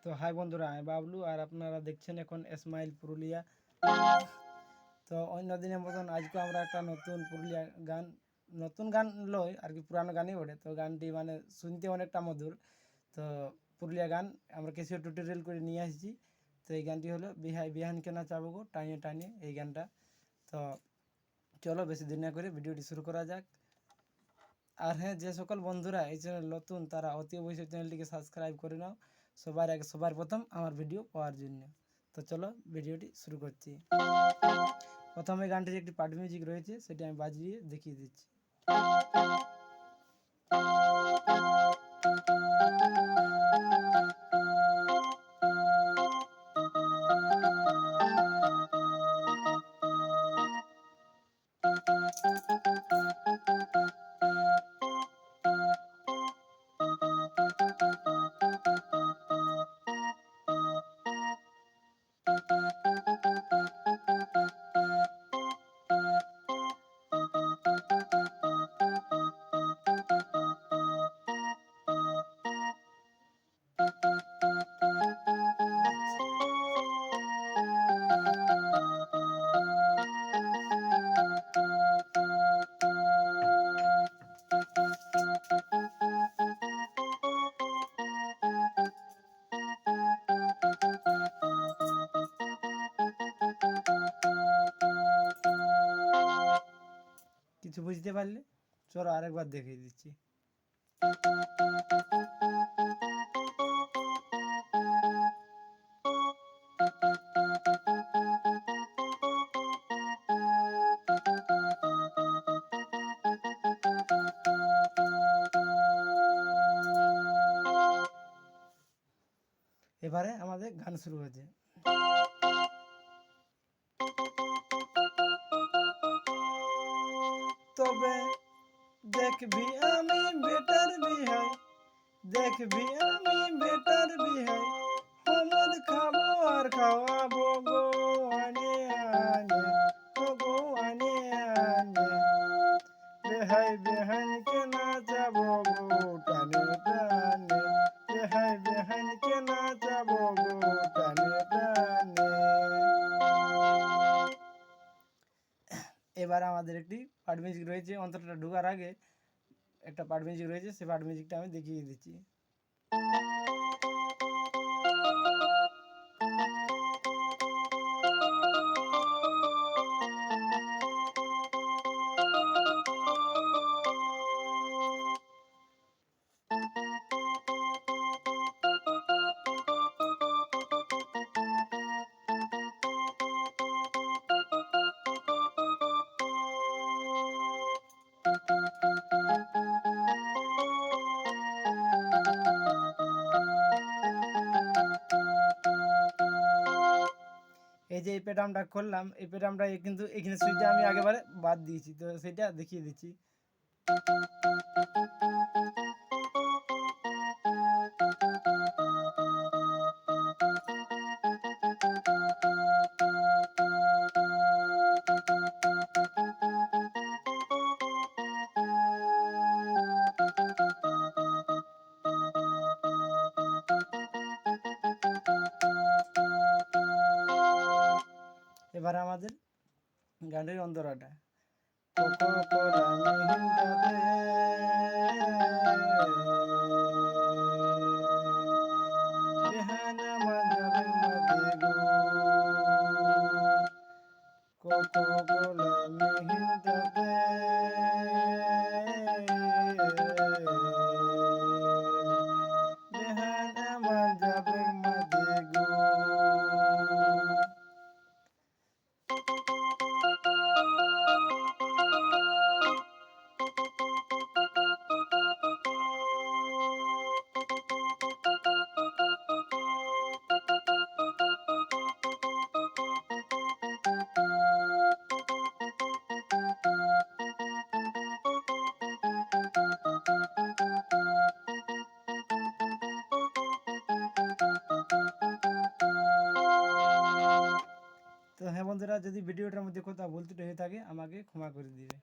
তো হাই বন্ধুরা, আমি বাবলু আর আপনারা দেখছেন এখন স্মাইল পুরুলিয়া। তো অন্য দিনের মতন আজকে আমরা একটা নতুন গান লয় আর কি, পুরানো গানই ওঠে। তো গানটি মানে শুনতে অনেকটা মধুর। তো পুরুলিয়া গান আমরা কিছু টিউটোরিয়াল করে নিয়ে আসছি। তো এই গানটি হলো বিহান কেনা চাবো গো টানিয়ে টানিয়ে, এই গানটা। তো চলো বেশি দেরি না করে ভিডিওটি শুরু করা যাক। আর হ্যাঁ, যে সকল বন্ধুরা এই চ্যানেল নতুন তারা অতি অবশ্যই চ্যানেলটিকে সাবস্ক্রাইব করে নাও সবার প্রথম আমার ভিডিও পাওয়ার জন্য। তো চলো ভিডিওটি শুরু করছি। প্রথমে গানটির একটি পার্ট মিউজিক রয়েছে, সেটি আমি বাজিয়ে দেখিয়ে দিচ্ছি। কিছু বুঝতে পারলে চলো আরেকবার দেখিয়ে দিচ্ছি। এবারে আমাদের গান শুরু হয়েছে। তবে দেখবি আমি বেটার বিহাই, দেখবি আমি বেটার বিহাই, মদ খাবো আর খাওয়াবো গো আনে আনে, ও গো আনে আনে, বেহাই বেহানকে নাচাবো গো টানে টানে, বেহাই বেহানকে নাচাবো গো টানে টানে। এবার আমাদের একটি পার্ট মিউজিক রয়েছে, অন্তরটা ঢোকার আগে একটা পার্ট মিউজিক রয়েছে, সেই পার্ট মিউজিকটা আমি দেখিয়ে দিচ্ছি। এই যে এই পেটামটা করলাম, এই পেটামটা কিন্তু এখানে সুইচটা আমি আগেবারে বাদ দিয়েছি, তো সেটা দেখিয়ে দিচ্ছি। এবার আমাদের গানের অন্তরাটা তো হ্যাঁ বন্ধুরা, যদি ভিডিওটার মধ্যে কোথাও ভুল ত্রুটি হয়ে থাকে আমাকে ক্ষমা করে দিবে।